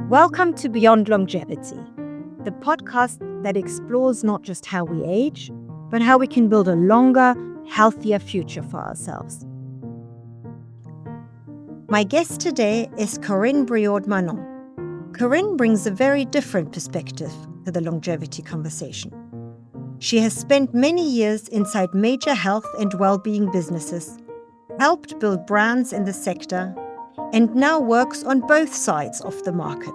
Welcome to Beyond Longevity, the podcast that explores not just how we age, but how we can build a longer, healthier future for ourselves. My guest today is Corinne Briaud Manon. Corinne brings a very different perspective to the longevity conversation. She has spent many years inside major health and well-being businesses, helped build brands in the sector, and now works on both sides of the market.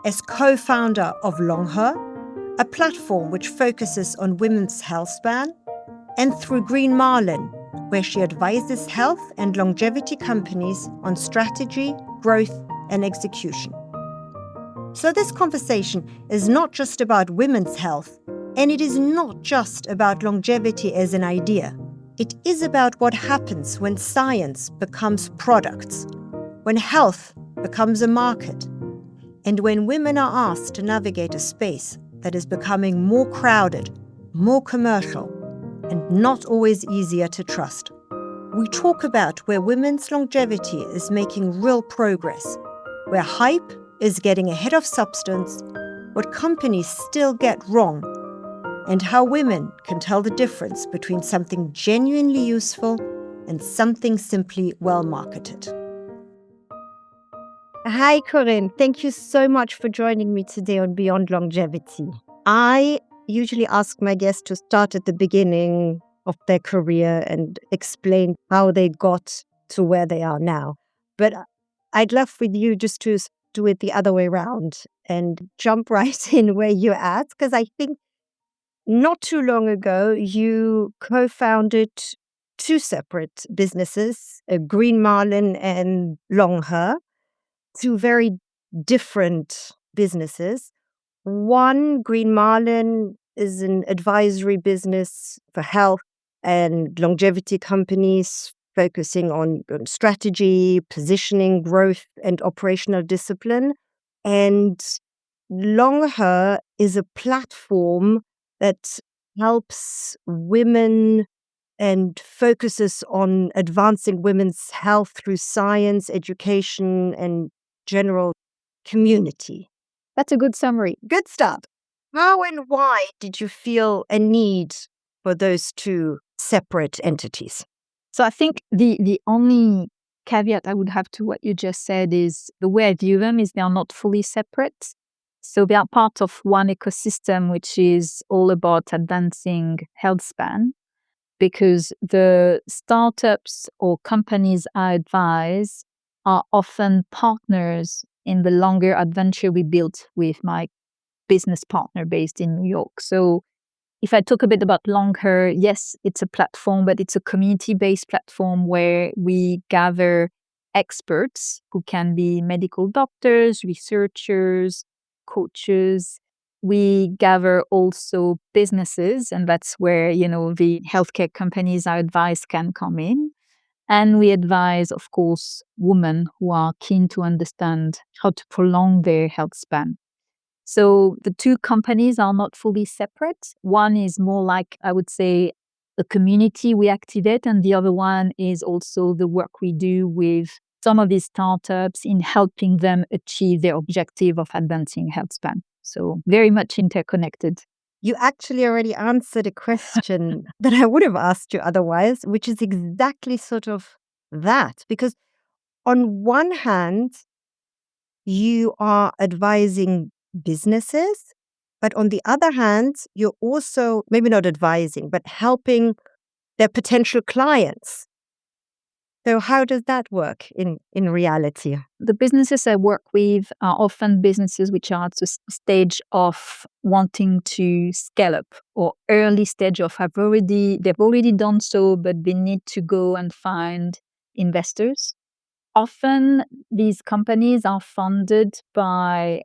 As co-founder of LongHER, a platform which focuses on women's Healthspan, and through Green Marlin, where she advises health and longevity companies on strategy, growth, and execution. So this conversation is not just about women's health, and it is not just about longevity as an idea. It is about what happens when science becomes products, when health becomes a market, and when women are asked to navigate a space that is becoming more crowded, more commercial, and not always easier to trust. We talk about where women's longevity is making real progress, where hype is getting ahead of substance, what companies still get wrong, and how women can tell the difference between something genuinely useful and something simply well marketed. Hi, Corinne. Thank you so much for joining me today on Beyond Longevity. I usually ask my guests to start at the beginning of their career and explain how they got to where they are now. But I'd love with you just to do it the other way around and jump right in where you're at, because I think not too long ago, you co-founded two separate businesses, Green Marlin and LongHER, two very different businesses. One, Green Marlin, is an advisory business for health and longevity companies focusing on strategy, positioning, growth, and operational discipline. And LongHER is a platform that helps women and focuses on advancing women's health through science, education, and general community. That's a good summary. Good start. How and why did you feel a need for those two separate entities? So I think the only caveat I would have to what you just said is the way I view them is they are not fully separate. So they are part of one ecosystem, which is all about advancing Healthspan, because the startups or companies I advise are often partners in the longer adventure we built with my business partner based in New York. So if I talk a bit about LongHER, yes, it's a platform, but it's a community-based platform where we gather experts who can be medical doctors, researchers, coaches. We gather also businesses, and that's where, the healthcare companies I advise can come in. And we advise, of course, women who are keen to understand how to prolong their health span. So the two companies are not fully separate. One is more like, I would say, a community we activate, and the other one is also the work we do with some of these startups in helping them achieve their objective of advancing health span. So very much interconnected. You actually already answered a question that I would have asked you otherwise, which is exactly sort of that. Because on one hand, you are advising businesses, but on the other hand, you're also maybe not advising, but helping their potential clients. So how does that work in reality? The businesses I work with are often businesses which are at the stage of wanting to scale up, or early stage of they've already done so, but they need to go and find investors. Often these companies are funded by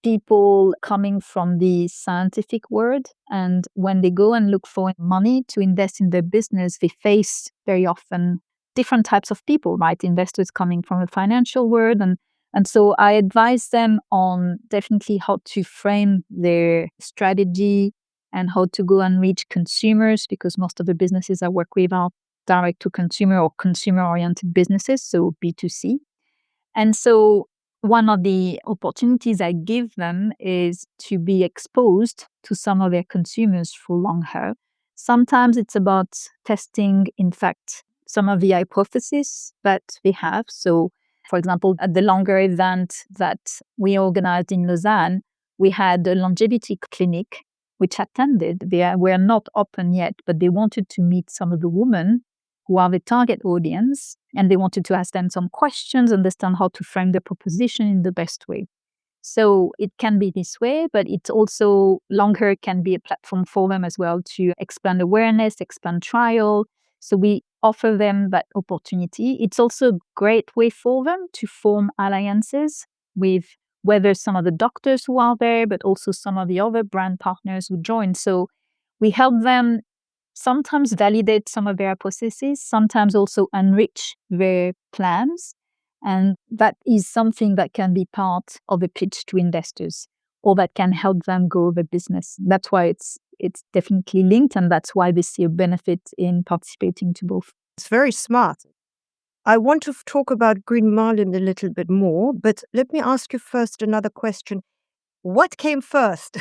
people coming from the scientific world. And when they go and look for money to invest in their business, they face very often different types of people, right? Investors coming from the financial world. And so I advise them on definitely how to frame their strategy and how to go and reach consumers, because most of the businesses I work with are direct to consumer or consumer-oriented businesses, so B2C. And so one of the opportunities I give them is to be exposed to some of their consumers through LongHER. Sometimes it's about testing, in fact, some of the hypotheses that they have. So, for example, at the LongHER event that we organized in Lausanne, we had a longevity clinic which attended. They were not open yet, but they wanted to meet some of the women who are the target audience, and they wanted to ask them some questions, understand how to frame the proposition in the best way. So it can be this way, but it's also LongHER can be a platform for them as well to expand awareness, expand trial. So we offer them that opportunity. It's also a great way for them to form alliances with whether some of the doctors who are there, but also some of the other brand partners who join. So we help them sometimes validate some of their hypotheses, sometimes also enrich their plans. And that is something that can be part of a pitch to investors, or that can help them grow the business. That's why it's definitely linked, and that's why they see a benefit in participating to both. It's very smart. I want to talk about Green Marlin a little bit more, but let me ask you first another question. What came first,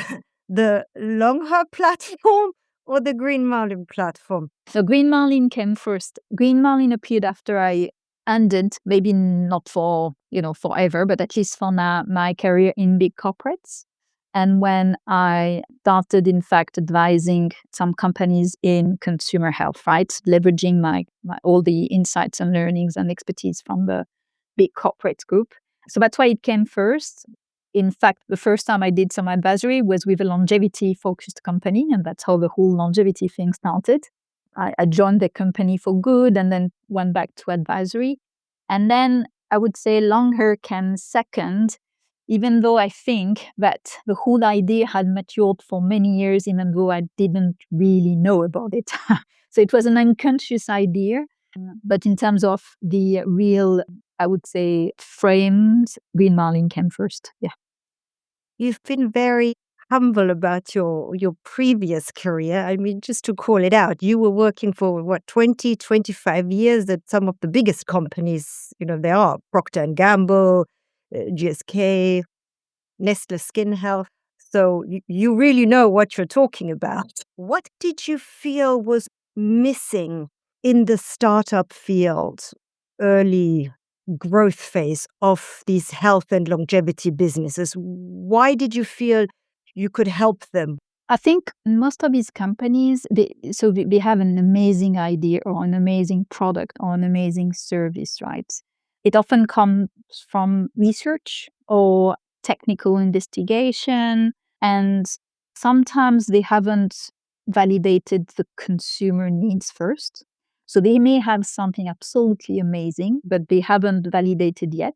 the LongHER platform or the Green Marlin platform? So Green Marlin came first. Green Marlin appeared after I ended, maybe not for, forever, but at least for now, my career in big corporates. And when I started, in fact, advising some companies in consumer health, right? Leveraging my all the insights and learnings and expertise from the big corporate group. So that's why it came first. In fact, the first time I did some advisory was with a longevity-focused company, and that's how the whole longevity thing started. I joined the company for good and then went back to advisory. And then I would say LongHER came second, even though I think that the whole idea had matured for many years, even though I didn't really know about it. So it was an unconscious idea. But in terms of the real, I would say, framed, Green Marlin came first. Yeah. You've been very humble about your previous career. I mean, just to call it out, you were working for 20, 25 years at some of the biggest companies, there are Procter & Gamble, GSK, Nestle Skin Health. So you really know what you're talking about. What did you feel was missing in the startup field, early growth phase of these health and longevity businesses? Why did you feel you could help them? I think most of these companies, they have an amazing idea or an amazing product or an amazing service, right? It often comes from research or technical investigation, and sometimes they haven't validated the consumer needs first. So they may have something absolutely amazing, but they haven't validated yet,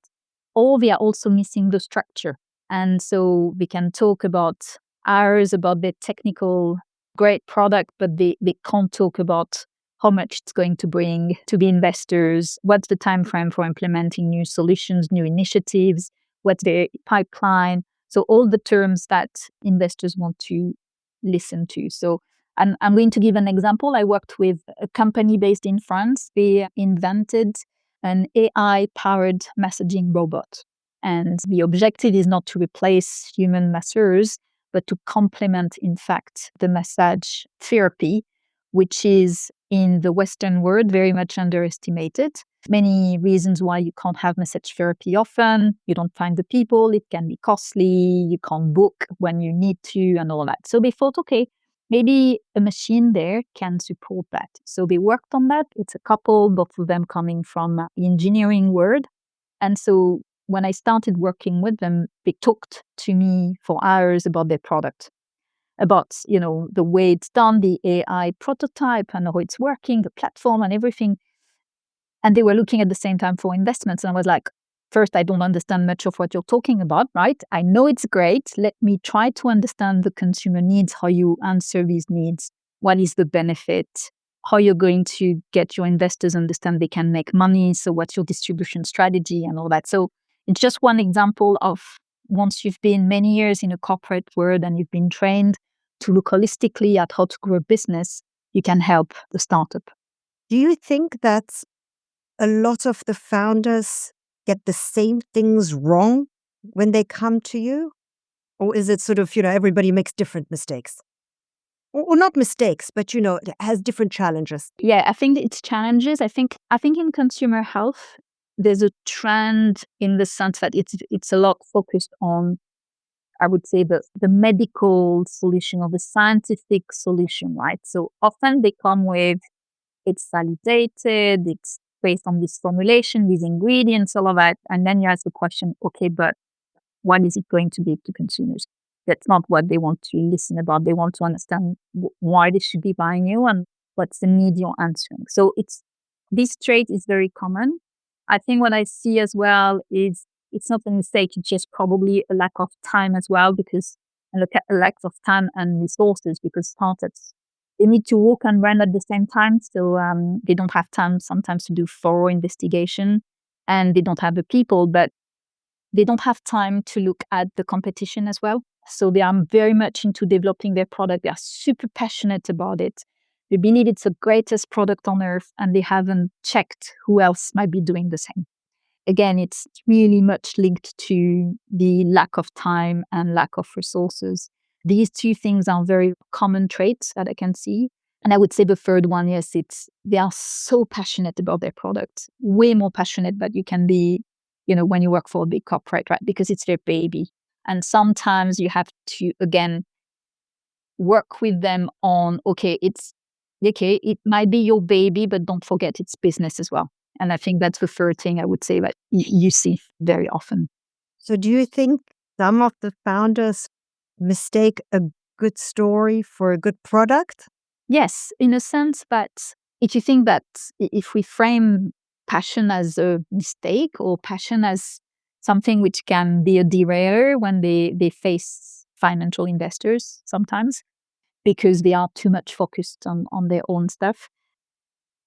or they are also missing the structure. And so we can talk about hours about the technical great product, but they can't talk about how much it's going to bring to the investors, what's the time frame for implementing new solutions, new initiatives, what's their pipeline. So all the terms that investors want to listen to. So I'm going to give an example. I worked with a company based in France. They invented an AI-powered messaging robot. And the objective is not to replace human masseurs, but to complement, in fact, the massage therapy, which is in the Western world very much underestimated. Many reasons why you can't have massage therapy often. You don't find the people, it can be costly, you can't book when you need to, and all that. So they thought, okay, maybe a machine there can support that. So they worked on that. It's a couple, both of them coming from the engineering world. And so when I started working with them, they talked to me for hours about their product, about, the way it's done, the AI prototype and how it's working, the platform and everything. And they were looking at the same time for investments. And I was like, first, I don't understand much of what you're talking about, right? I know it's great. Let me try to understand the consumer needs, how you answer these needs. What is the benefit? How you're going to get your investors understand they can make money. So what's your distribution strategy and all that. So it's just one example of once you've been many years in a corporate world and you've been trained to look holistically at how to grow a business, you can help the startup. Do you think that a lot of the founders get the same things wrong when they come to you? Or is it sort of, everybody makes different mistakes? Or not mistakes, but, it has different challenges. Yeah, I think it's challenges. I think in consumer health, there's a trend in the sense that it's a lot focused on, I would say, the medical solution or the scientific solution, right? So often they come with, it's validated, it's based on this formulation, these ingredients, all of that. And then you ask the question, okay, but what is it going to be to consumers? That's not what they want to listen about. They want to understand why they should be buying you and what's the need you're answering. So this trait is very common. I think what I see as well is it's not a mistake. It's just probably a lack of time as well, because a lack of time and resources, because startups, they need to walk and run at the same time. So they don't have time sometimes to do thorough investigation, and they don't have the people, but they don't have time to look at the competition as well. So they are very much into developing their product. They are super passionate about it. They believe it's the greatest product on earth, and they haven't checked who else might be doing the same. Again, it's really much linked to the lack of time and lack of resources. These two things are very common traits that I can see. And I would say the third one, yes, they are so passionate about their product, way more passionate than you can be, when you work for a big corporate, right? Because it's their baby. And sometimes you have to, again, work with them on, it might be your baby, but don't forget it's business as well. And I think that's the third thing I would say that you see very often. So do you think some of the founders mistake a good story for a good product? Yes, in a sense, but if you think that if we frame passion as a mistake or passion as something which can be a derailer when they face financial investors sometimes because they are too much focused on their own stuff,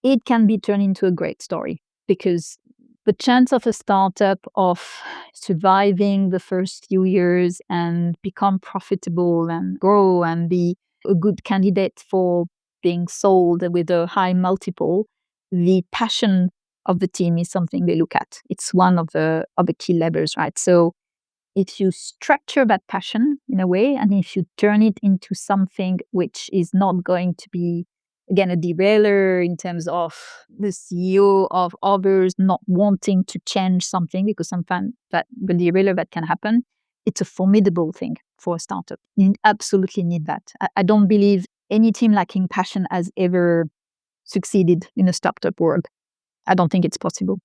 it can be turned into a great story, because the chance of a startup of surviving the first few years and become profitable and grow and be a good candidate for being sold with a high multiple, the passion of the team is something they look at. It's one of the key levers, right? So if you structure that passion in a way, and if you turn it into something which is not going to be, again, a derailer in terms of the CEO of others not wanting to change something, because sometimes that the derailer that can happen, it's a formidable thing for a startup. You absolutely need that. I don't believe any team lacking passion has ever succeeded in a startup world. I don't think it's possible.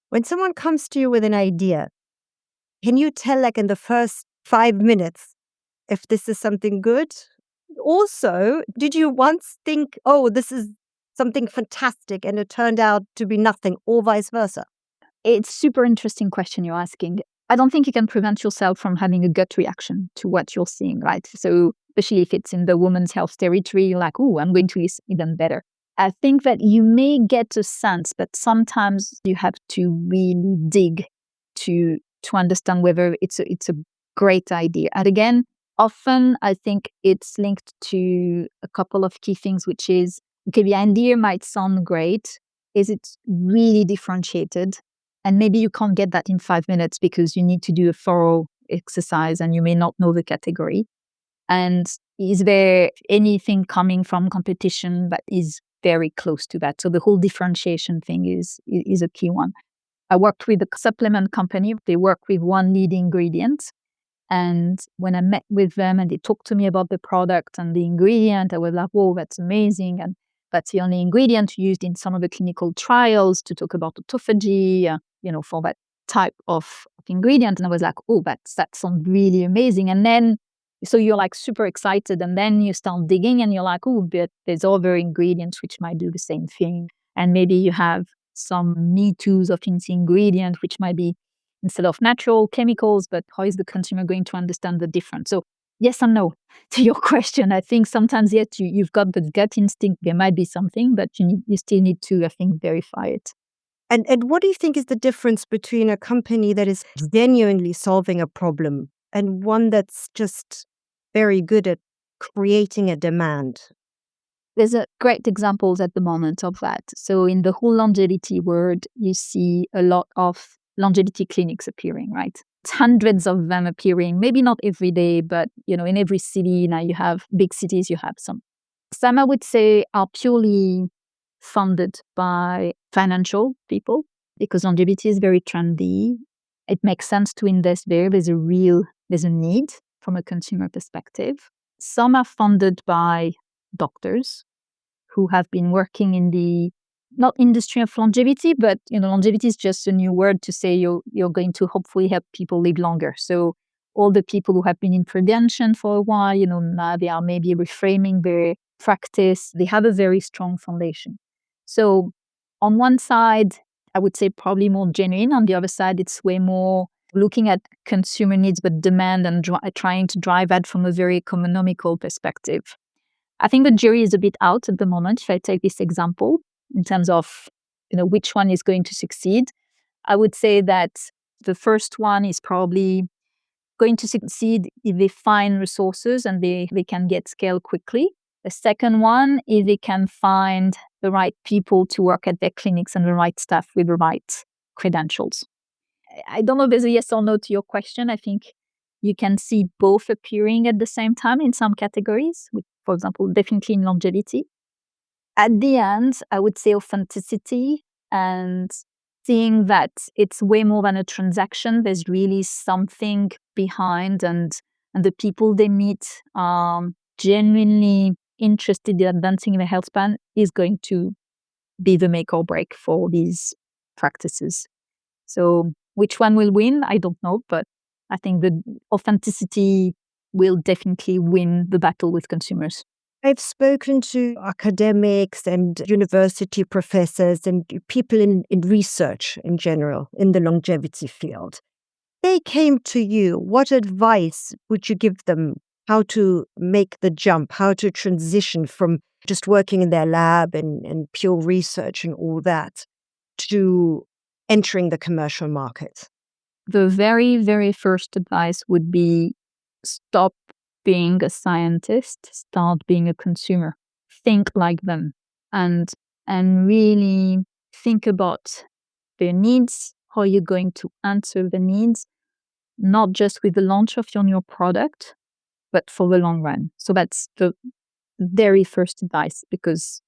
When someone comes to you with an idea, can you tell, like in the first 5 minutes, if this is something good? Also, did you once think, oh, this is something fantastic, and it turned out to be nothing, or vice versa? It's a super interesting question you're asking. I don't think you can prevent yourself from having a gut reaction to what you're seeing, right? So especially if it's in the women's health territory, you're like, oh, I'm going to listen even better. I think that you may get a sense, but sometimes you have to really dig to understand whether it's a great idea. And again, often I think it's linked to a couple of key things, which is, okay, the idea might sound great. Is it really differentiated? And maybe you can't get that in 5 minutes because you need to do a thorough exercise and you may not know the category. And is there anything coming from competition that is very close to that? So the whole differentiation thing is a key one. I worked with a supplement company. They work with one lead ingredient. And when I met with them and they talked to me about the product and the ingredient, I was like, whoa, that's amazing. And that's the only ingredient used in some of the clinical trials to talk about autophagy, for that type of ingredient. And I was like, oh, that sounds really amazing. And then, so you're like super excited. And then you start digging and you're like, oh, but there's other ingredients which might do the same thing. And maybe you have some me toos of its ingredient, which might be instead of natural chemicals, but how is the consumer going to understand the difference? So yes and no to your question. I think sometimes, yes, you've got the gut instinct, there might be something, but you still need to, I think, verify it. And what do you think is the difference between a company that is genuinely solving a problem and one that's just very good at creating a demand? There's a great examples at the moment of that. So in the whole longevity world, you see a lot of longevity clinics appearing, right? It's hundreds of them appearing, maybe not every day, but in every city now you have big cities, you have some. Some I would say are purely funded by financial people because longevity is very trendy. It makes sense to invest there. There's a need from a consumer perspective. Some are funded by doctors who have been working in the not industry of longevity, but longevity is just a new word to say you're going to hopefully help people live longer. So all the people who have been in prevention for a while, now they are maybe reframing their practice. They have a very strong foundation. So on one side, I would say probably more genuine. On the other side, it's way more looking at consumer needs, but demand and trying to drive that from a very economical perspective. I think the jury is a bit out at the moment. If I take this example in terms of which one is going to succeed, I would say that the first one is probably going to succeed if they find resources and they can get scale quickly. The second one is they can find the right people to work at their clinics and the right staff with the right credentials. I don't know if there's a yes or no to your question. I think you can see both appearing at the same time in some categories, for example, definitely in longevity. At the end, I would say authenticity and seeing that it's way more than a transaction. There's really something behind and the people they meet are genuinely interested in advancing the health span is going to be the make or break for these practices. So which one will win? I don't know, but I think the authenticity will definitely win the battle with consumers. I've spoken to academics and university professors and people in research in general in the longevity field. They came to you. What advice would you give them? How to make the jump, how to transition from just working in their lab and pure research and all that to entering the commercial market? The very, very first advice would be stop being a scientist, start being a consumer. Think like them and really think about their needs, how you're going to answer the needs, not just with the launch of your new product, but for the long run. So that's the very first advice because,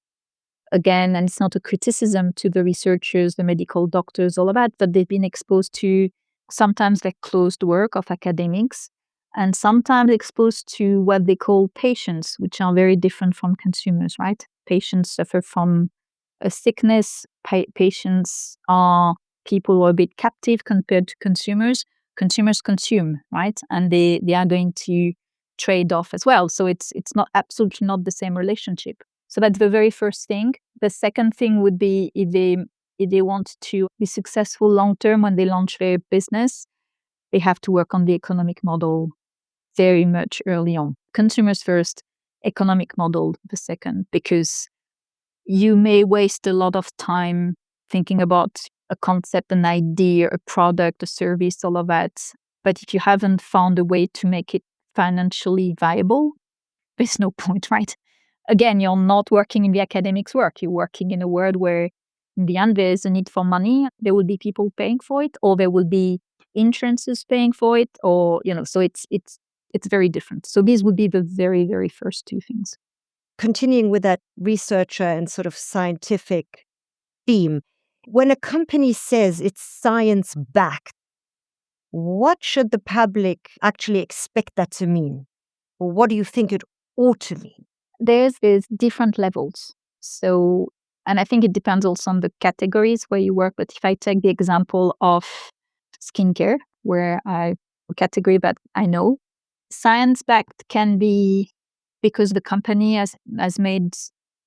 again, and it's not a criticism to the researchers, the medical doctors, all of that, but they've been exposed to sometimes the closed work of academics and sometimes exposed to what they call patients, which are very different from consumers, right? Patients suffer from a sickness. Patients are people who are a bit captive compared to consumers. Consumers consume, right? And they are going to trade off as well. So it's not absolutely not the same relationship. So that's the very first thing. The second thing would be if they want to be successful long term when they launch their business, they have to work on the economic model very much early on. Consumers first, economic model the second, because you may waste a lot of time thinking about a concept, an idea, a product, a service, all of that. But if you haven't found a way to make it financially viable, there's no point, right? Again, you're not working in the academics work. You're working in a world where in the end there's a need for money. There will be people paying for it, or there will be insurances paying for it, or so it's very different. So these would be the very, very first two things. Continuing with that researcher and sort of scientific theme, when a company says it's science-backed, what should the public actually expect that to mean? Or what do you think it ought to mean? There's different levels. So, and I think it depends also on the categories where you work. But if I take the example of skincare, where a category that I know, science-backed can be because the company has made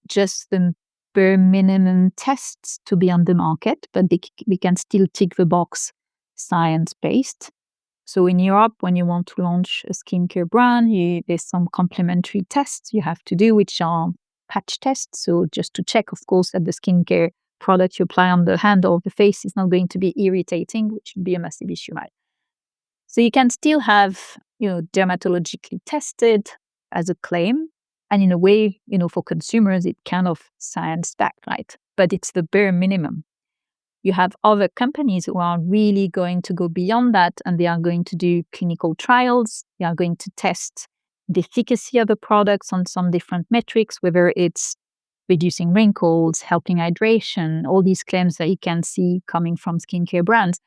just the bare minimum tests to be on the market, but they can still tick the box science-based. So in Europe, when you want to launch a skincare brand, there's some complementary tests you have to do, which are patch tests. So just to check, of course, that the skincare product you apply on the hand or the face is not going to be irritating, which would be a massive issue, right? So you can still have, dermatologically tested as a claim. And in a way, for consumers, it's kind of science-backed, right? But it's the bare minimum. you have other companies who are really going to go beyond that, and they are going to do clinical trials. They are going to test the efficacy of the products on some different metrics, whether it's reducing wrinkles, helping hydration, all these claims that you can see coming from skincare brands.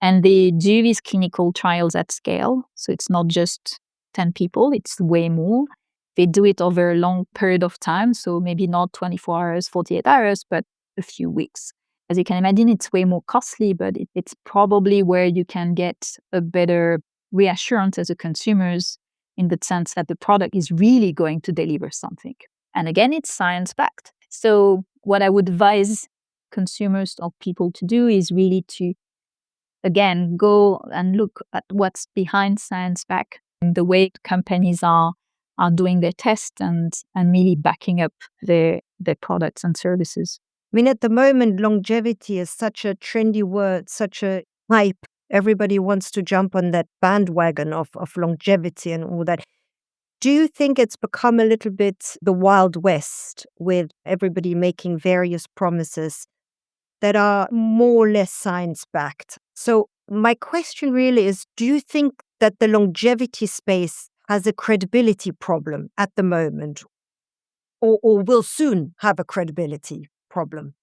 And they do these clinical trials at scale. So it's not just 10 people, it's way more. They do it over a long period of time. So maybe not 24 hours, 48 hours, but a few weeks. As you can imagine, it's way more costly, but it's probably where you can get a better reassurance as a consumers in the sense that the product is really going to deliver something. And again, it's science-backed. So what I would advise consumers or people to do is really to, again, go and look at what's behind science-backed, the way companies are doing their tests and really backing up their products and services. I mean, at the moment, longevity is such a trendy word, such a hype. Everybody wants to jump on that bandwagon of longevity and all that. Do you think it's become a little bit the Wild West with everybody making various promises that are more or less science-backed? So my question really is, do you think that the longevity space has a credibility problem at the moment or will soon have a credibility problem?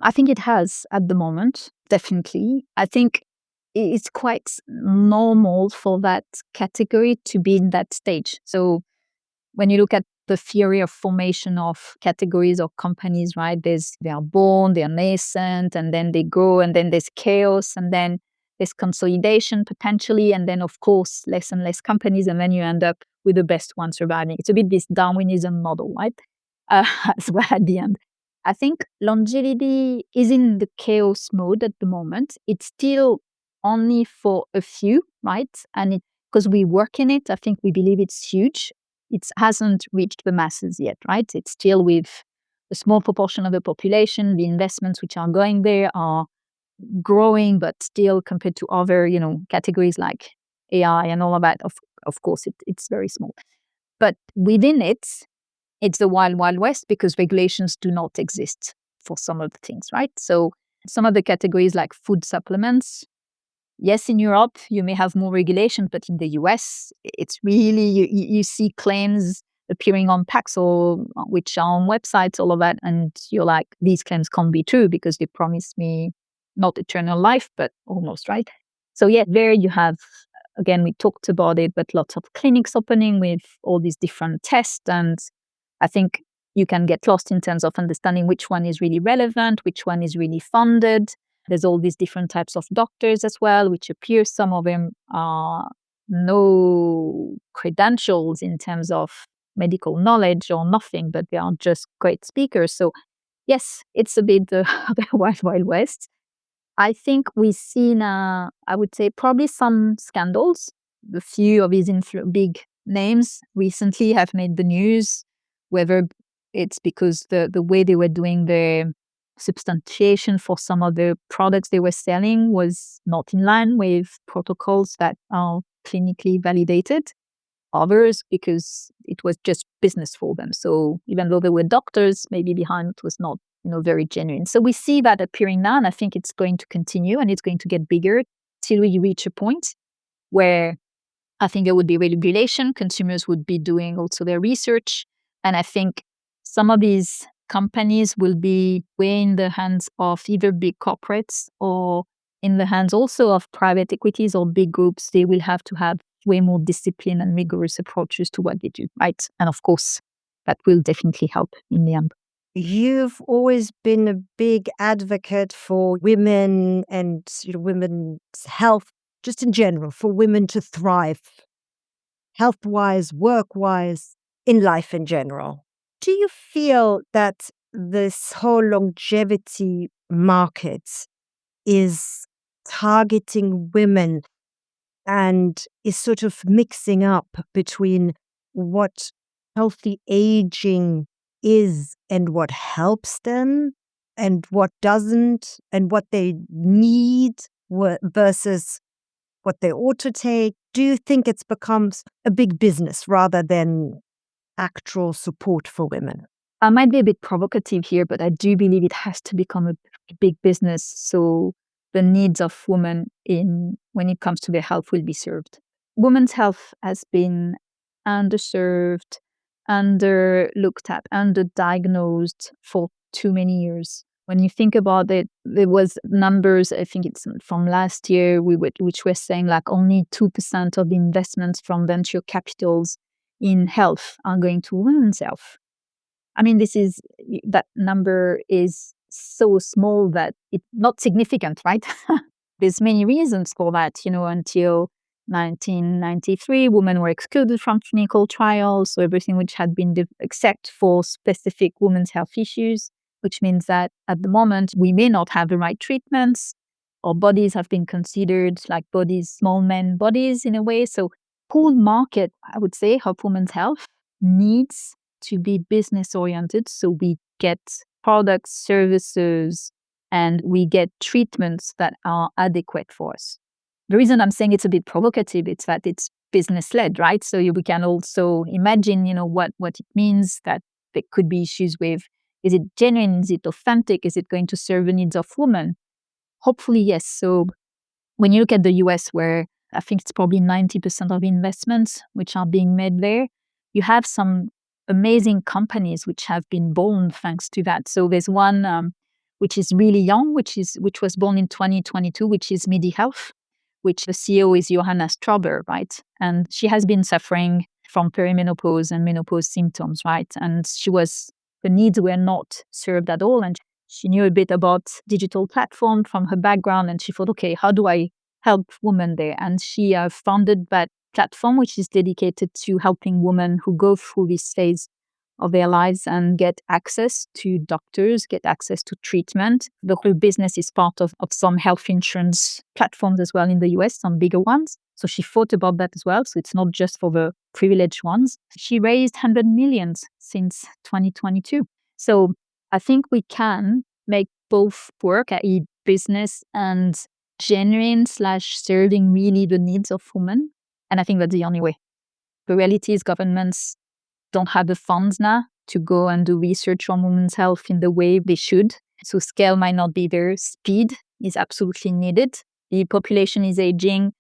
I think it has at the moment, definitely. I think it's quite normal for that category to be in that stage. So when you look at the theory of formation of categories or companies, right, they are born, they are nascent, and then they grow, and then there's chaos, and then there's consolidation potentially, and then, of course, less and less companies, and then you end up with the best one surviving. It's a bit this Darwinism model, right, as well at the end. I think longevity is in the chaos mode at the moment. It's still only for a few, right? And because we work in it, I think we believe it's huge. It hasn't reached the masses yet, right? It's still with a small proportion of the population. The investments which are going there are growing, but still compared to other, categories like AI and all of that, of course, it's very small. But within it, it's the wild, wild west because regulations do not exist for some of the things, right? So some of the categories like food supplements, yes, in Europe, you may have more regulation, but in the US, it's really, you see claims appearing on packs or which are on websites, all of that. And you're like, these claims can't be true because they promised me not eternal life, but almost, right? So yeah, there you have, again, we talked about it, but lots of clinics opening with all these different tests. And I think you can get lost in terms of understanding which one is really relevant, which one is really funded. There's all these different types of doctors as well, which appears some of them are no credentials in terms of medical knowledge or nothing, but they are just great speakers. So yes, it's a bit the wild, wild west. I think we've seen, I would say, probably some scandals. A few of these big names recently have made the news, whether it's because the way they were doing their substantiation for some of the products they were selling was not in line with protocols that are clinically validated. Others because it was just business for them. So even though they were doctors, maybe behind it was not, very genuine. So we see that appearing now, and I think it's going to continue and it's going to get bigger till we reach a point where I think there would be regulation. Consumers would be doing also their research. And I think some of these companies will be way in the hands of either big corporates or in the hands also of private equities or big groups. They will have to have way more discipline and rigorous approaches to what they do, right? And of course, that will definitely help in the end. You've always been a big advocate for women and women's health, just in general, for women to thrive, health-wise, work-wise, in life in general. Do you feel that this whole longevity market is targeting women and is sort of mixing up between what healthy aging is and what helps them and what doesn't and what they need versus what they ought to take? Do you think it's becomes a big business rather than actual support for women? I might be a bit provocative here, but I do believe it has to become a big business. So the needs of women when it comes to their health will be served. Women's health has been underserved, underlooked at, underdiagnosed for too many years. When you think about it, there was numbers, I think it's from last year, which were saying like only 2% of the investments from venture capitals in health are going to women's health. I mean, that number is so small that it's not significant, right? There's many reasons for that. Until 1993, women were excluded from clinical trials. So everything which had been except for specific women's health issues, which means that at the moment, we may not have the right treatments. Our bodies have been considered like small men bodies in a way. So whole market, I would say, of women's health needs to be business oriented. So we get products, services, and we get treatments that are adequate for us. The reason I'm saying it's a bit provocative is that it's business led, right? So we can also imagine, what it means, that there could be issues with, is it genuine? Is it authentic? Is it going to serve the needs of women? Hopefully, yes. So when you look at the US, where I think it's probably 90% of investments which are being made there, you have some amazing companies which have been born thanks to that. So there's one which is really young, which was born in 2022, which is MIDI Health, which the CEO is Johanna Strauber, right? And she has been suffering from perimenopause and menopause symptoms, right? And the needs were not served at all. And she knew a bit about digital platform from her background. And she thought, okay, how do I help women there? And she founded that platform, which is dedicated to helping women who go through this phase of their lives and get access to doctors, get access to treatment. The whole business is part of some health insurance platforms as well in the US, some bigger ones. So she thought about that as well. So it's not just for the privileged ones. She raised 100 million since 2022. So I think we can make both work, i.e. business and genuine/serving really the needs of women. And I think that's the only way. The reality is governments don't have the funds now to go and do research on women's health in the way they should. So scale might not be there. Speed is absolutely needed. The population is aging.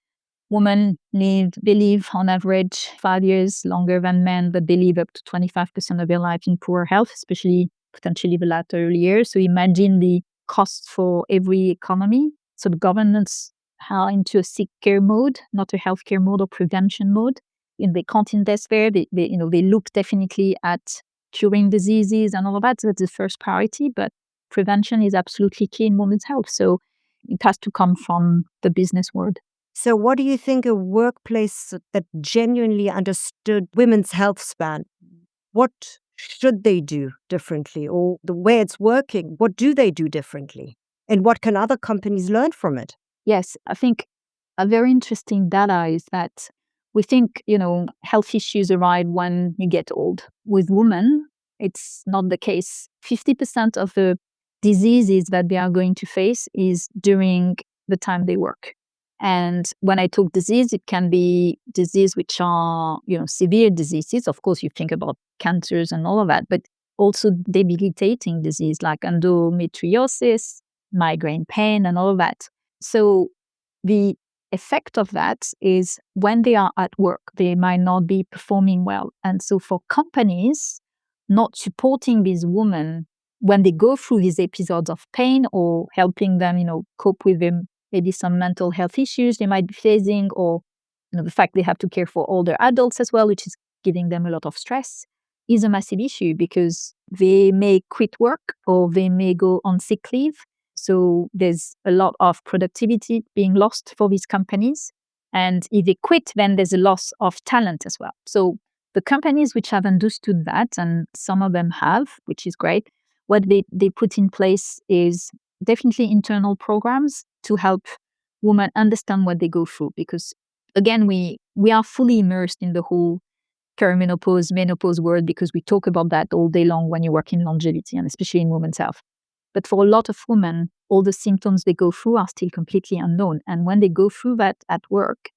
Women live on average 5 years longer than men, but they live up to 25% of their life in poor health, especially potentially the latter years. So imagine the cost for every economy. So the governments are into a sick care mode, not a healthcare mode or prevention mode. And they can't invest there. They look definitely at curing diseases and all of that. So that's the first priority. But prevention is absolutely key in women's health. So it has to come from the business world. So what do you think a workplace that genuinely understood women's health span, what should they do differently? Or the way it's working, what do they do differently? And what can other companies learn from it? Yes, I think a very interesting data is that we think, health issues arrive when you get old. With women, it's not the case. 50% of the diseases that they are going to face is during the time they work. And when I talk disease, it can be disease which are, severe diseases. Of course, you think about cancers and all of that, but also debilitating disease like endometriosis, migraine pain, and all of that. So the effect of that is when they are at work, they might not be performing well. And so for companies not supporting these women when they go through these episodes of pain or helping them, cope with them, maybe some mental health issues they might be facing, or the fact they have to care for older adults as well, which is giving them a lot of stress, is a massive issue because they may quit work or they may go on sick leave. So there's a lot of productivity being lost for these companies. And if they quit, then there's a loss of talent as well. So the companies which have understood that, and some of them have, which is great, what they put in place is definitely internal programs to help women understand what they go through. Because again, we are fully immersed in the whole perimenopause, menopause world because we talk about that all day long when you work in longevity and especially in women's health. But for a lot of women, all the symptoms they go through are still completely unknown. And when they go through that at work,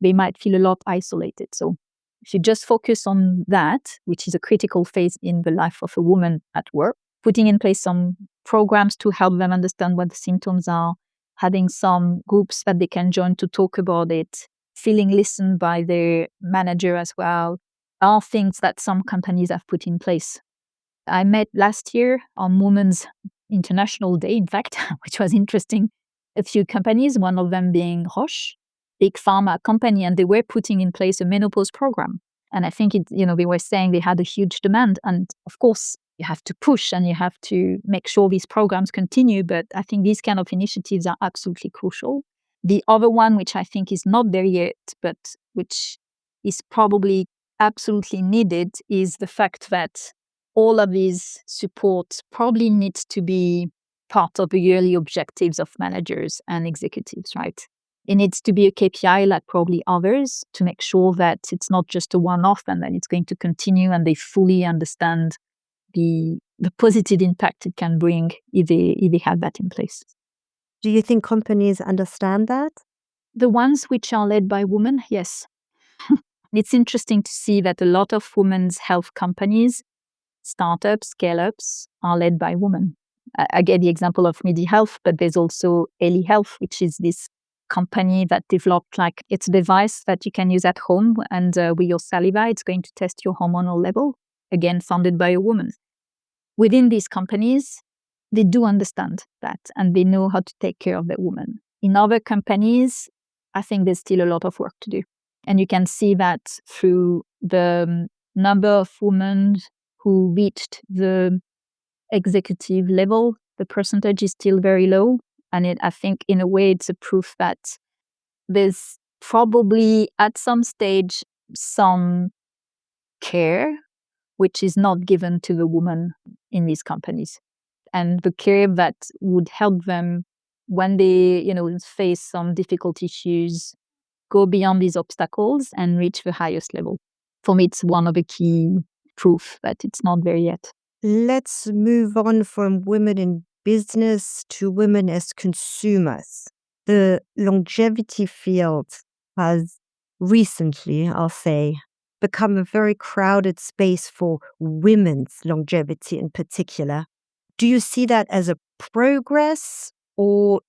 they might feel a lot isolated. So if you just focus on that, which is a critical phase in the life of a woman at work, putting in place some programs to help them understand what the symptoms are, having some groups that they can join to talk about it, feeling listened by their manager as well, are things that some companies have put in place. I met last year on Women's International Day, in fact, which was interesting, a few companies, one of them being Roche, big pharma company, and they were putting in place a menopause program. And I think they were saying they had a huge demand. And of course, you have to push and you have to make sure these programs continue. But I think these kind of initiatives are absolutely crucial. The other one, which I think is not there yet, but which is probably absolutely needed, is the fact that all of these support probably needs to be part of the yearly objectives of managers and executives, right? It needs to be a KPI like probably others to make sure that it's not just a one-off and that it's going to continue and they fully understand the positive impact it can bring if they have that in place. Do you think companies understand that? The ones which are led by women, yes. It's interesting to see that a lot of women's health companies, startups, scale-ups, are led by women. I get the example of Midi Health, but there's also Eli Health, which is this company that developed it's a device that you can use at home, and with your saliva, it's going to test your hormonal level, again, funded by a woman. Within these companies, they do understand that, and they know how to take care of the woman. In other companies, I think there's still a lot of work to do. And you can see that through the number of women who reached the executive level. The percentage is still very low. And I think in a way it's a proof that there's probably at some stage some care which is not given to the woman in these companies. And the care that would help them when they, face some difficult issues, go beyond these obstacles and reach the highest level. For me, it's one of the key proof that it's not there yet. Let's move on from women in business to women as consumers. The longevity field has recently, I'll say, become a very crowded space for women's longevity in particular. Do you see that as a progress, or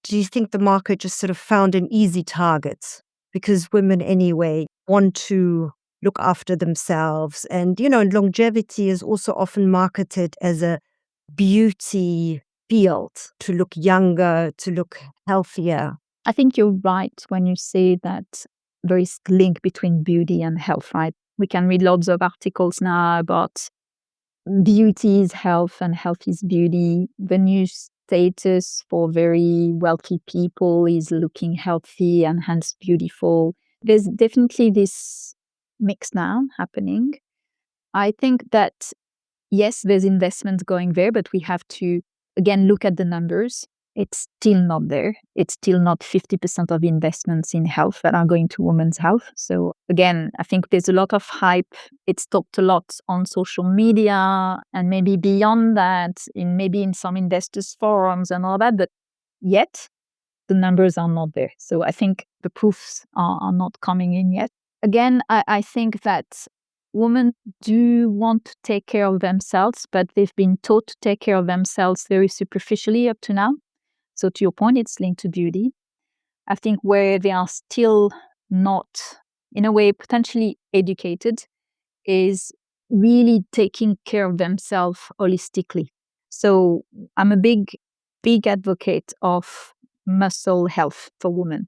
do you think the market just sort of found an easy target? Because women anyway want to look after themselves. And, longevity is also often marketed as a beauty field, to look younger, to look healthier. I think you're right when you say that there is a link between beauty and health, right? We can read lots of articles now about beauty is health and health is beauty. The new status for very wealthy people is looking healthy and hence beautiful. There's definitely this mix now happening. I think that, yes, there's investment going there, but we have to, again, look at the numbers. It's still not there. It's still not 50% of investments in health that are going to women's health. So again, I think there's a lot of hype. It's talked a lot on social media and maybe beyond that, maybe in some investors forums and all that, but yet the numbers are not there. So I think the proofs are not coming in yet. Again, I think that women do want to take care of themselves, but they've been taught to take care of themselves very superficially up to now. So to your point, it's linked to beauty. I think where they are still not, in a way, potentially educated is really taking care of themselves holistically. So I'm a big advocate of muscle health for women.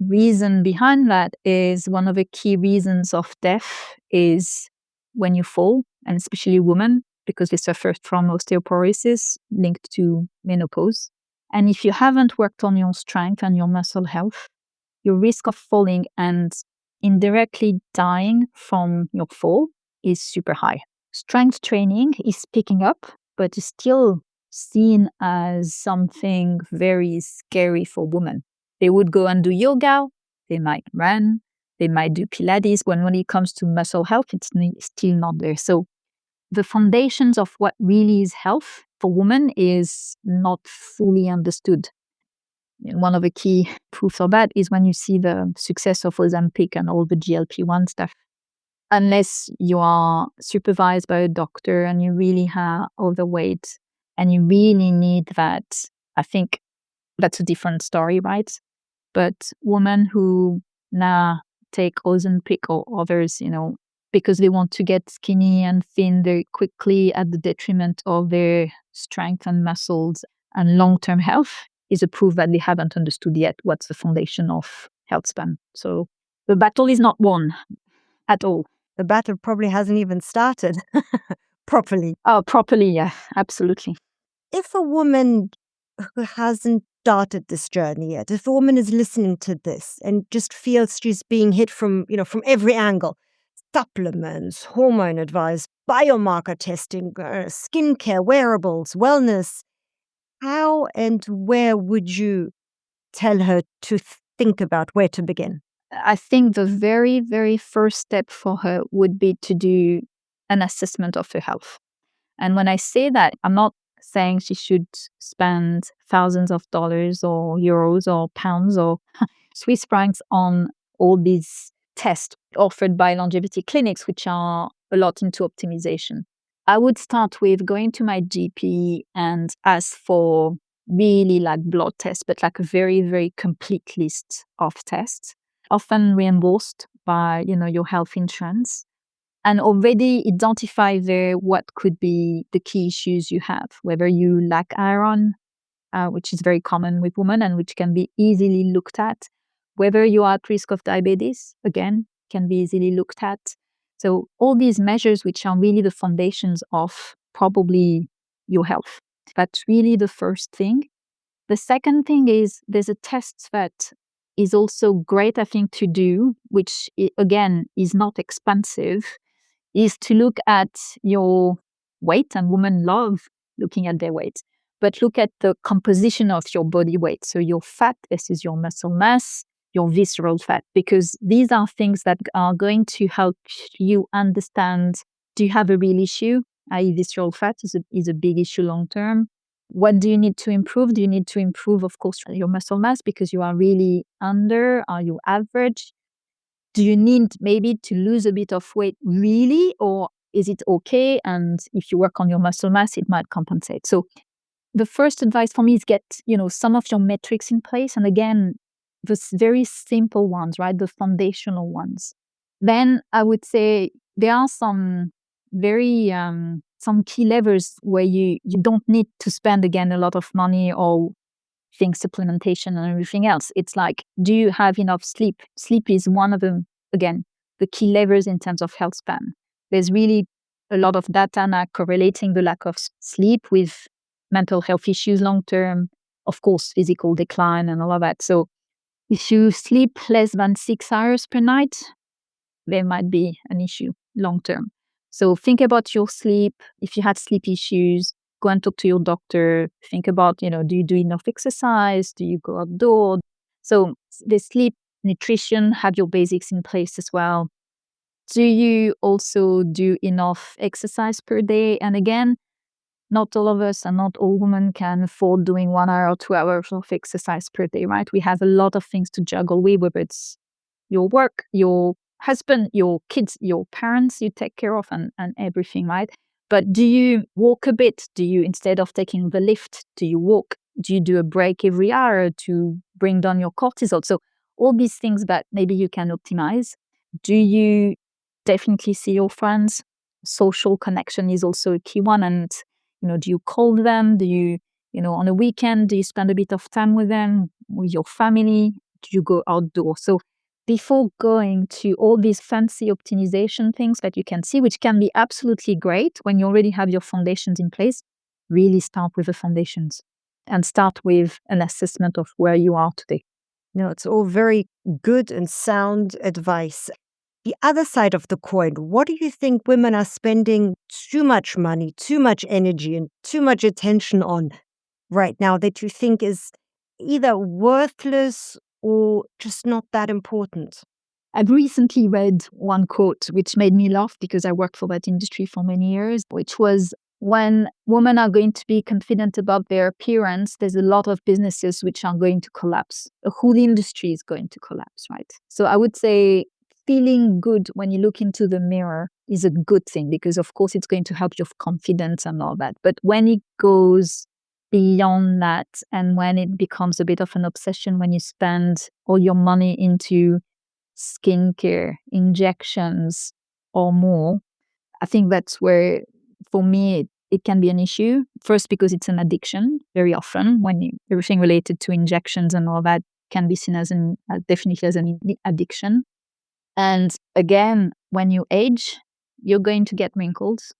Reason behind that is one of the key reasons of death is when you fall, and especially women, because they suffer from osteoporosis linked to menopause. And if you haven't worked on your strength and your muscle health, your risk of falling and indirectly dying from your fall is super high. Strength training is picking up, but is still seen as something very scary for women. They would go and do yoga, they might run, they might do Pilates. When it comes to muscle health, it's still not there. So the foundations of what really is health for women is not fully understood. One of the key proofs of that is when you see the success of Ozempic and all the GLP-1 stuff. unless you are supervised by a doctor and you really are overweight and you really need that, I think that's a different story, right? But women who now take Ozempic or others, because they want to get skinny and thin very quickly at the detriment of their strength and muscles and long-term health, is a proof that they haven't understood yet what's the foundation of Healthspan. So the battle is not won at all. The battle probably hasn't even started properly. Oh, properly, yeah, absolutely. If a woman who hasn't started this journey yet, if a woman is listening to this and just feels she's being hit from every angle, supplements, hormone advice, biomarker testing, skincare, wearables, wellness, how and where would you tell her to think about where to begin? I think the very, very first step for her would be to do an assessment of her health. And when I say that, I'm not saying she should spend thousands of dollars or euros or pounds or Swiss francs on all these tests offered by longevity clinics, which are a lot into optimization. I would start with going to my GP and ask for really like blood tests, but like a very, very complete list of tests, often reimbursed by, your health insurance, and already identify there what could be the key issues you have, whether you lack iron, which is very common with women and which can be easily looked at, whether you are at risk of diabetes, again, can be easily looked at. So all these measures, which are really the foundations of probably your health. That's really the first thing. The second thing is there's a test that is also great, I think, to do, which again is not expensive, is to look at your weight, and women love looking at their weight, but look at the composition of your body weight. So your fat versus your muscle mass, your visceral fat, because these are things that are going to help you understand, do you have a real issue, i.e. visceral fat is a big issue long term. What do you need to improve? Do you need to improve, of course, your muscle mass because you are really under? Are you average? Do you need maybe to lose a bit of weight really, or is it okay? And if you work on your muscle mass, it might compensate. So the first advice for me is get, some of your metrics in place. And again, the very simple ones, right? The foundational ones. Then I would say there are some very, some key levers where you don't need to spend, again, a lot of money or think supplementation and everything else. It's like, do you have enough sleep? Sleep is one of them, again, the key levers in terms of health span. There's really a lot of data now correlating the lack of sleep with mental health issues long term, of course, physical decline and all of that. So if you sleep less than 6 hours per night, there might be an issue long term. So think about your sleep. If you had sleep issues, go and talk to your doctor. Think about, do you do enough exercise? Do you go outdoors? So the sleep, nutrition, have your basics in place as well. Do you also do enough exercise per day? And again, not all of us and not all women can afford doing 1 hour or 2 hours of exercise per day, right? We have a lot of things to juggle with, whether it's your work, your husband, your kids, your parents you take care of and everything, right? But do you walk a bit? Do you, instead of taking the lift, do you walk? Do you do a break every hour to bring down your cortisol? So all these things that maybe you can optimize. Do you definitely see your friends? Social connection is also a key one. And, do you call them? Do you, on a weekend, do you spend a bit of time with them, with your family? Do you go outdoors? So before going to all these fancy optimization things that you can see, which can be absolutely great when you already have your foundations in place, really start with the foundations and start with an assessment of where you are today. It's all very good and sound advice. The other side of the coin, what do you think women are spending too much money, too much energy, and too much attention on right now that you think is either worthless or just not that important? I've recently read one quote which made me laugh because I worked for that industry for many years, which was, when women are going to be confident about their appearance, there's a lot of businesses which are going to collapse. A whole industry is going to collapse, right? So I would say feeling good when you look into the mirror is a good thing, because of course it's going to help your confidence and all that. But when it goes beyond that, and when it becomes a bit of an obsession, when you spend all your money into skincare, injections or more, I think that's where, for me, it can be an issue. First, because it's an addiction very often. Everything related to injections and all that can be seen as definitely as an addiction. And again, when you age, you're going to get wrinkles.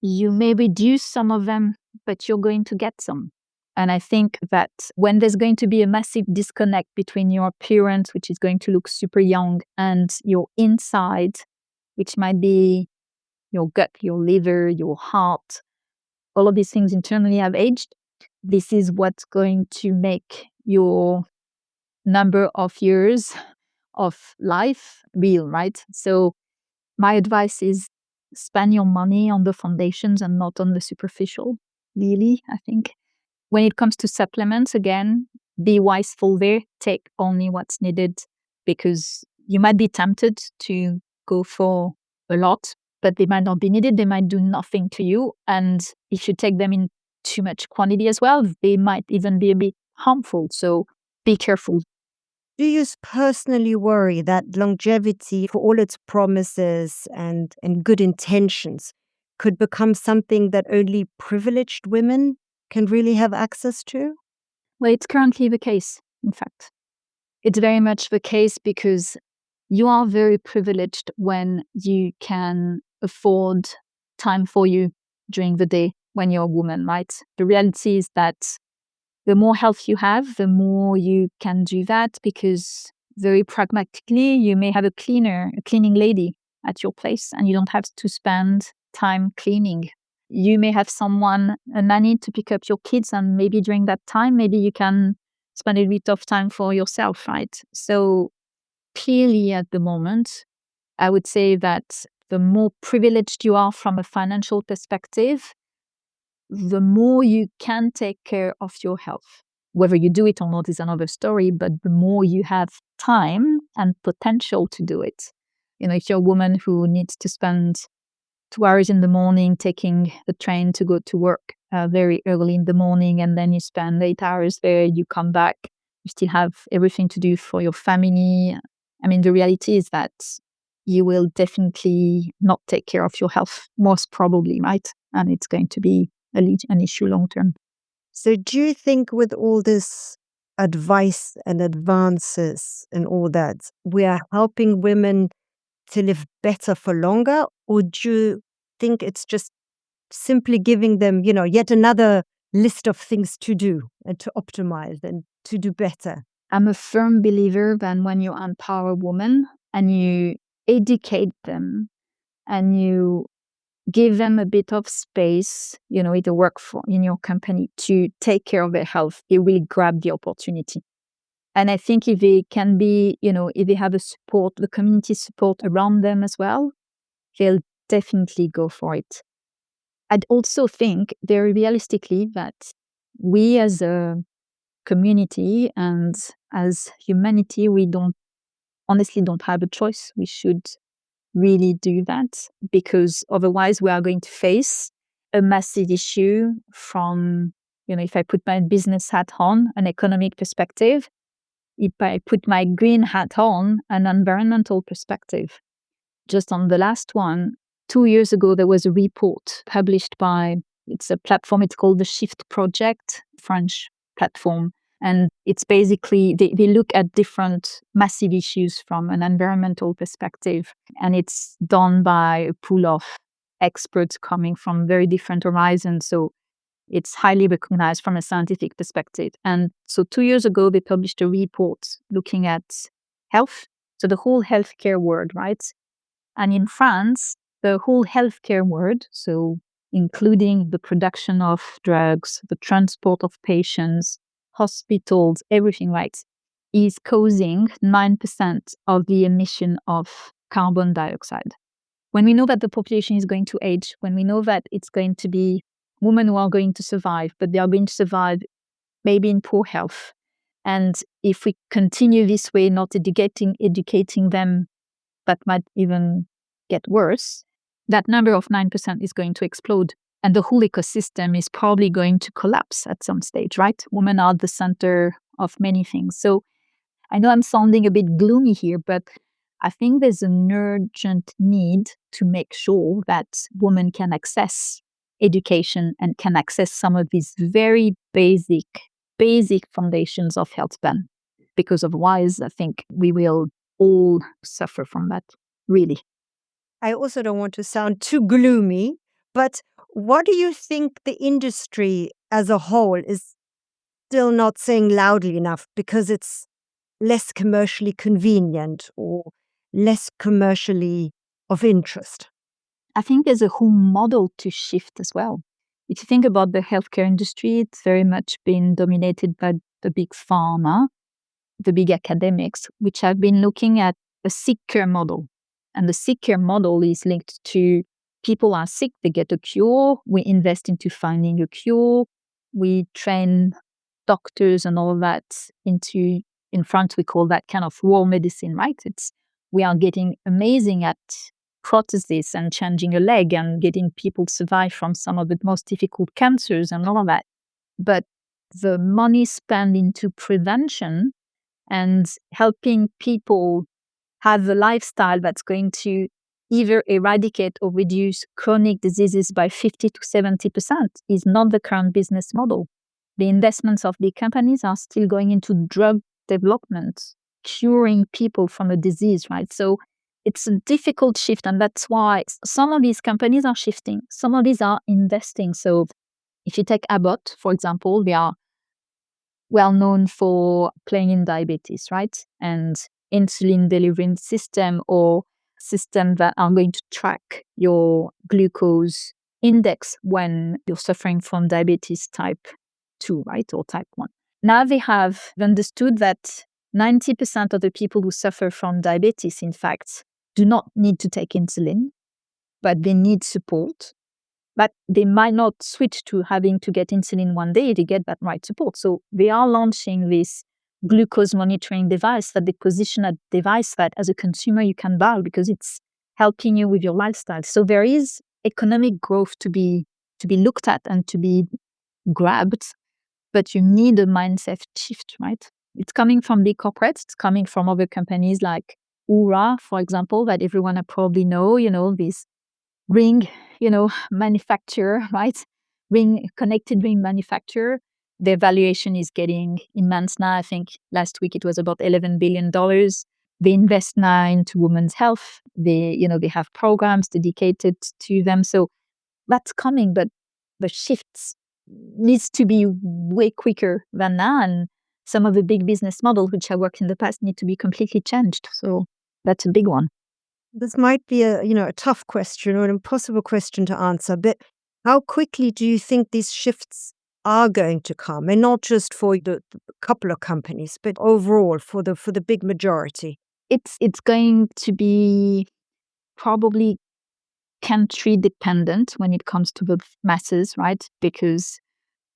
You may reduce some of them, but you're going to get some. And I think that when there's going to be a massive disconnect between your appearance, which is going to look super young, and your inside, which might be your gut, your liver, your heart, all of these things internally have aged, this is what's going to make your number of years of life real, right? So my advice is spend your money on the foundations and not on the superficial, really, I think. When it comes to supplements, again, be wiseful there. Take only what's needed, because you might be tempted to go for a lot, but they might not be needed. They might do nothing to you. And if you take them in too much quantity as well, they might even be a bit harmful. So be careful. Do you personally worry that longevity, for all its promises and good intentions, could become something that only privileged women can really have access to? Well, it's currently the case, in fact. It's very much the case, because you are very privileged when you can afford time for you during the day when you're a woman, right? The reality is that the more health you have, the more you can do that, because very pragmatically, you may have a cleaning lady at your place, and you don't have to spend time cleaning. You may have a nanny to pick up your kids, and maybe during that time, maybe you can spend a bit of time for yourself, right? So clearly at the moment, I would say that the more privileged you are from a financial perspective, the more you can take care of your health. Whether you do it or not is another story, but the more you have time and potential to do it. If you're a woman who needs to spend 2 hours in the morning taking the train to go to work very early in the morning, and then you spend 8 hours there, you come back, you still have everything to do for your family. I mean, the reality is that you will definitely not take care of your health, most probably, right? And it's going to be an issue long term. So do you think with all this advice and advances and all that, we are helping women to live better for longer? Or do you think it's just simply giving them, yet another list of things to do and to optimize and to do better? I'm a firm believer that when you empower women and you educate them and you give them a bit of space, either work in your company to take care of their health, they will grab the opportunity. And I think if they can be, if they have the community support around them as well, they'll definitely go for it. I'd also think very realistically that we as a community and as humanity, we honestly don't have a choice. We should really do that, because otherwise we are going to face a massive issue from, if I put my business hat on, an economic perspective, if I put my green hat on, an environmental perspective. Just on the last one, 2 years ago, there was a report published it's a platform, it's called the Shift Project, French platform. And it's basically, they look at different massive issues from an environmental perspective. And it's done by a pool of experts coming from very different horizons. So it's highly recognized from a scientific perspective. And so 2 years ago, they published a report looking at health. So the whole healthcare world, right? And in France, the whole healthcare world, so including the production of drugs, the transport of patients, hospitals, everything, right, is causing 9% of the emission of carbon dioxide. When we know that the population is going to age, when we know that it's going to be women who are going to survive, but they are going to survive maybe in poor health. And if we continue this way, not educating them that might even get worse, that number of 9% is going to explode. And the whole ecosystem is probably going to collapse at some stage, right? Women are at the center of many things. So I know I'm sounding a bit gloomy here, but I think there's an urgent need to make sure that women can access education and can access some of these very basic foundations of Healthspan. Because otherwise, I think we will all suffer from that, really. I also don't want to sound too gloomy, but what do you think the industry as a whole is still not saying loudly enough because it's less commercially convenient or less commercially of interest? I think there's a whole model to shift as well. If you think about the healthcare industry, it's very much been dominated by the big pharma, the big academics, which have been looking at a sick care model. And the sick care model is linked to people are sick, they get a cure, we invest into finding a cure, we train doctors and all that into, in France, we call that kind of war medicine, right? We are getting amazing at prosthesis and changing a leg and getting people to survive from some of the most difficult cancers and all of that. But the money spent into prevention and helping people have a lifestyle that's going to either eradicate or reduce chronic diseases by 50 to 70% is not the current business model. The investments of big companies are still going into drug development, curing people from a disease, right? So it's a difficult shift, and that's why some of these companies are shifting. Some of these are investing. So if you take Abbott, for example, they are well known for playing in diabetes, right? And insulin delivering system or system that are going to track your glucose index when you're suffering from diabetes type 2, right? Or type 1. Now they have understood that 90% of the people who suffer from diabetes, in fact, do not need to take insulin, but they need support. But they might not switch to having to get insulin one day to get that right support. So they are launching this glucose monitoring device that they position a device that as a consumer you can buy because it's helping you with your lifestyle. So there is economic growth to be looked at and to be grabbed, but you need a mindset shift, right? It's coming from big corporates. It's coming from other companies like Oura, for example, that everyone probably know, this ring, manufacturer, right? Connected ring manufacturer. Their valuation is getting immense now. I think last week it was about $11 billion. They invest now into women's health. They have programs dedicated to them. So that's coming, but the shifts needs to be way quicker than now. And some of the big business models which I worked in the past need to be completely changed. So that's a big one. This might be a tough question or an impossible question to answer, but how quickly do you think these shifts are going to come? And not just for the couple of companies, but overall for the big majority. It's going to be probably country dependent when it comes to the masses, right? Because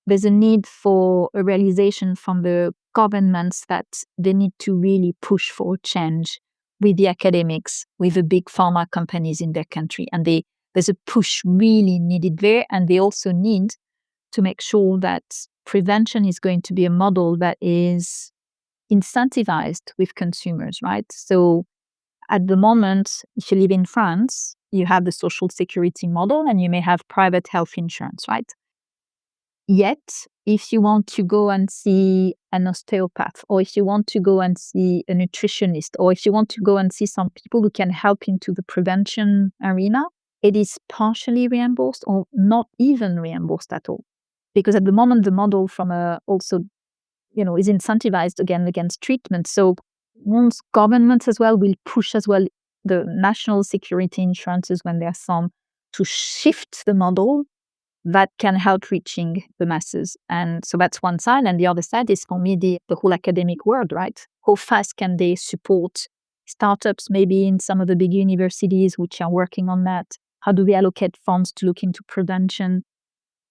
there's a need for a realization from the governments that they need to really push for change with the academics, with the big pharma companies in their country. And there's a push really needed there. And they also need to make sure that prevention is going to be a model that is incentivized with consumers, right? So at the moment, if you live in France, you have the social security model and you may have private health insurance, right? Yet, if you want to go and see an osteopath, or if you want to go and see a nutritionist, or if you want to go and see some people who can help into the prevention arena, it is partially reimbursed or not even reimbursed at all. Because at the moment, the model from also, is incentivized against treatment. So once governments as well will push as well the national security insurances when there are some to shift the model that can help reaching the masses. And so that's one side. And the other side is for me the whole academic world, right? How fast can they support startups maybe in some of the big universities which are working on that? How do we allocate funds to look into prevention?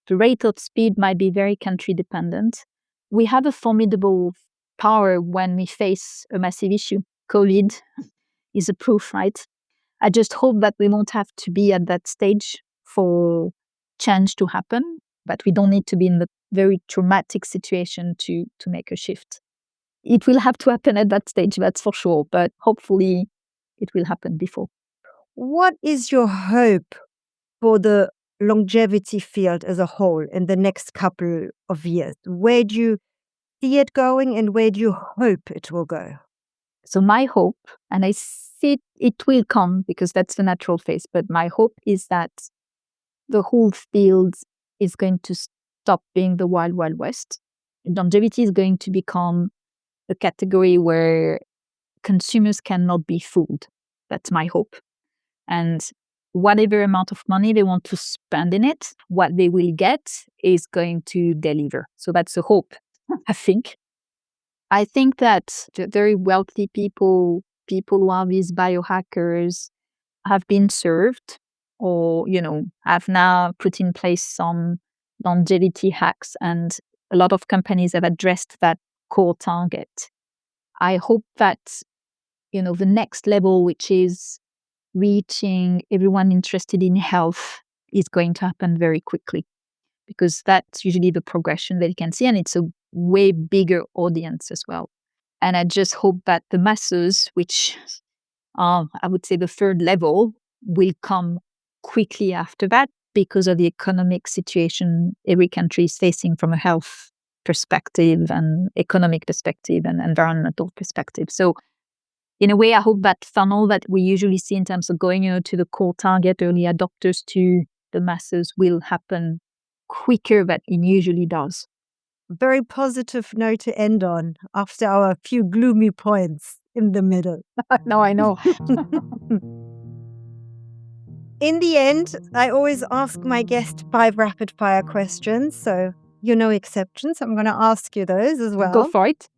The rate of speed might be very country dependent. We have a formidable power when we face a massive issue. COVID is a proof, right? I just hope that we won't have to be at that stage for change to happen, but we don't need to be in the very traumatic situation to make a shift. It will have to happen at that stage, that's for sure, but hopefully it will happen before. What is your hope for the longevity field as a whole in the next couple of years? Where do you see it going and where do you hope it will go? So my hope, and I see it will come because that's the natural phase, but my hope is that the whole field is going to stop being the wild, wild west. Longevity is going to become a category where consumers cannot be fooled. That's my hope. And whatever amount of money they want to spend in it, what they will get is going to deliver. So that's a hope, I think. I think that the very wealthy people who are these biohackers have been served or, have now put in place some longevity hacks, and a lot of companies have addressed that core target. I hope that, the next level, which is reaching everyone interested in health, is going to happen very quickly, because that's usually the progression that you can see, and it's a way bigger audience as well. And I just hope that the masses, which are, I would say, the third level, will come quickly after that because of the economic situation every country is facing from a health perspective and economic perspective and environmental perspective. So in a way, I hope that funnel that we usually see in terms of going to the core target, early adopters to the masses, will happen quicker than it usually does. Very positive note to end on after our few gloomy points in the middle. No, I know. In the end, I always ask my guest 5 rapid fire questions, so you're no exception. So I'm going to ask you those as well. Go for it.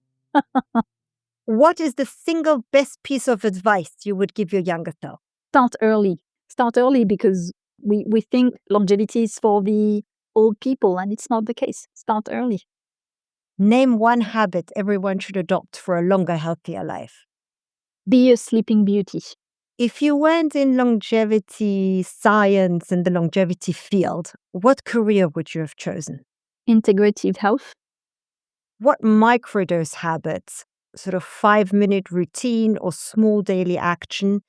What is the single best piece of advice you would give your younger self? Start early. Start early, because we think longevity is for the old people, and it's not the case. Start early. Name one habit everyone should adopt for a longer, healthier life. Be a sleeping beauty. If you weren't in longevity science and the longevity field, what career would you have chosen? Integrative health. What microdose habits, sort of 5-minute routine or small daily action,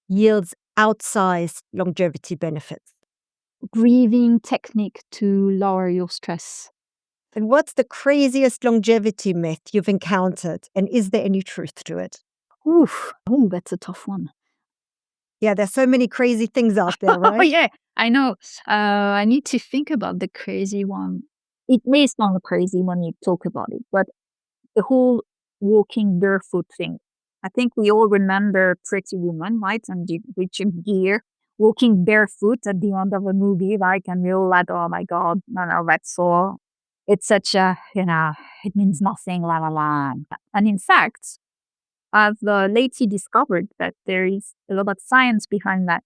yields outsized longevity benefits? Breathing technique to lower your stress. And what's the craziest longevity myth you've encountered? And is there any truth to it? Oof. Oh, that's a tough one. Yeah, there's so many crazy things out there, right? Oh, yeah, I know. I need to think about the crazy one. It may sound crazy when you talk about it, but the whole walking barefoot thing. I think we all remember Pretty Woman, right? And Richard Gere walking barefoot at the end of a movie, right? And we all like, oh my God, no, that's so. It's such a, it means nothing, la la la. And in fact, I've lately discovered that there is a lot of science behind that.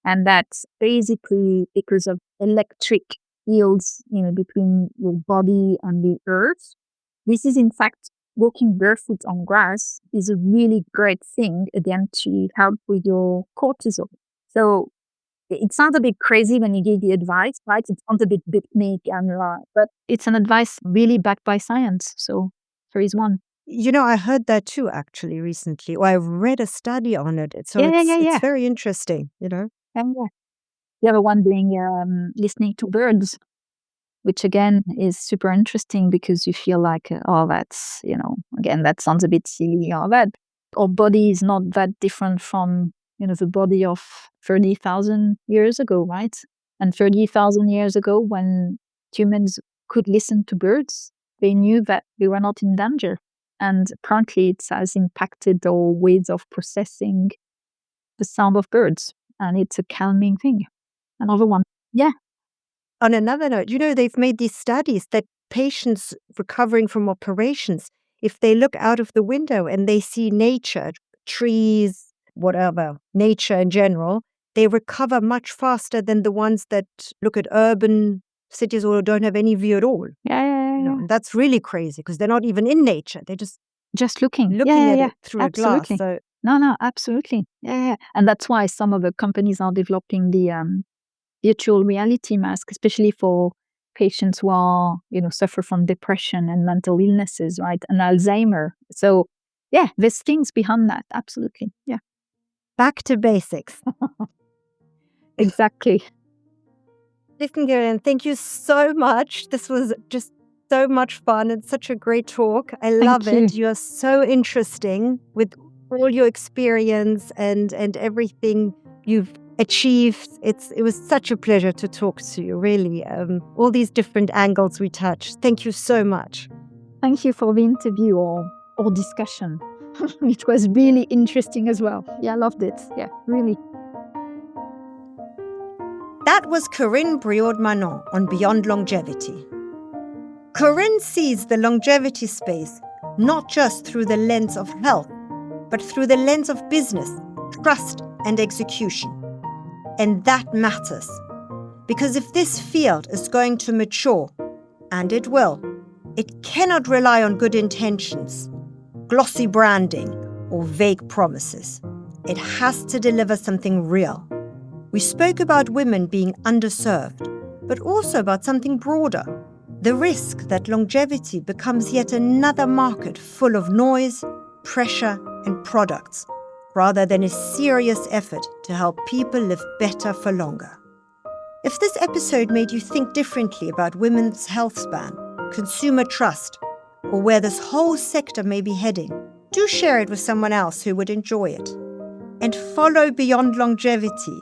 And that's basically because of electric fields, between your body and the earth. This is, in fact, walking barefoot on grass is a really great thing, again, to help with your cortisol. So it sounds a bit crazy when you give the advice, right? It sounds a bit big, but it's an advice really backed by science. So there is one. I heard that too, actually, recently. Or I read a study on it. So Yeah. it's very interesting, And the other one being listening to birds, which again is super interesting because you feel like, that's, again, that sounds a bit silly or that. Our body is not that different from, the body of 30,000 years ago, right? And 30,000 years ago, when humans could listen to birds, they knew that they were not in danger. And apparently it has impacted our ways of processing the sound of birds. And it's a calming thing. Another one. Yeah. On another note, they've made these studies that patients recovering from operations, if they look out of the window and they see nature, trees, whatever, nature in general, they recover much faster than the ones that look at urban cities or don't have any view at all. Yeah. And that's really crazy because they're not even in nature. They're just looking at it through Absolutely. a glass. So No, absolutely. Yeah. And that's why some of the companies are developing the virtual reality mask, especially for patients who are, suffer from depression and mental illnesses, right? And Alzheimer. So yeah, there's things behind that. Absolutely. Yeah, Back to basics. exactly. Listen, Corinne, thank you so much. This was just so much fun and such a great talk. I love Thank you. it. You are so interesting with all your experience and everything you've achieved. It was such a pleasure to talk to you, really. All these different angles we touched. Thank you so much. Thank you for the interview or discussion. It was really interesting as well. Yeah, I loved it. Yeah, really. That was Corinne Briaud Manon on Beyond Longevity. Corinne sees the longevity space not just through the lens of health, but through the lens of business, trust, and execution. And that matters. Because if this field is going to mature, and it will, it cannot rely on good intentions, glossy branding, or vague promises. It has to deliver something real. We spoke about women being underserved, but also about something broader. The risk that longevity becomes yet another market full of noise, pressure, and products, rather than a serious effort to help people live better for longer. If this episode made you think differently about women's health span, consumer trust, or where this whole sector may be heading, do share it with someone else who would enjoy it. And follow Beyond Longevity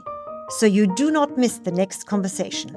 so you do not miss the next conversation.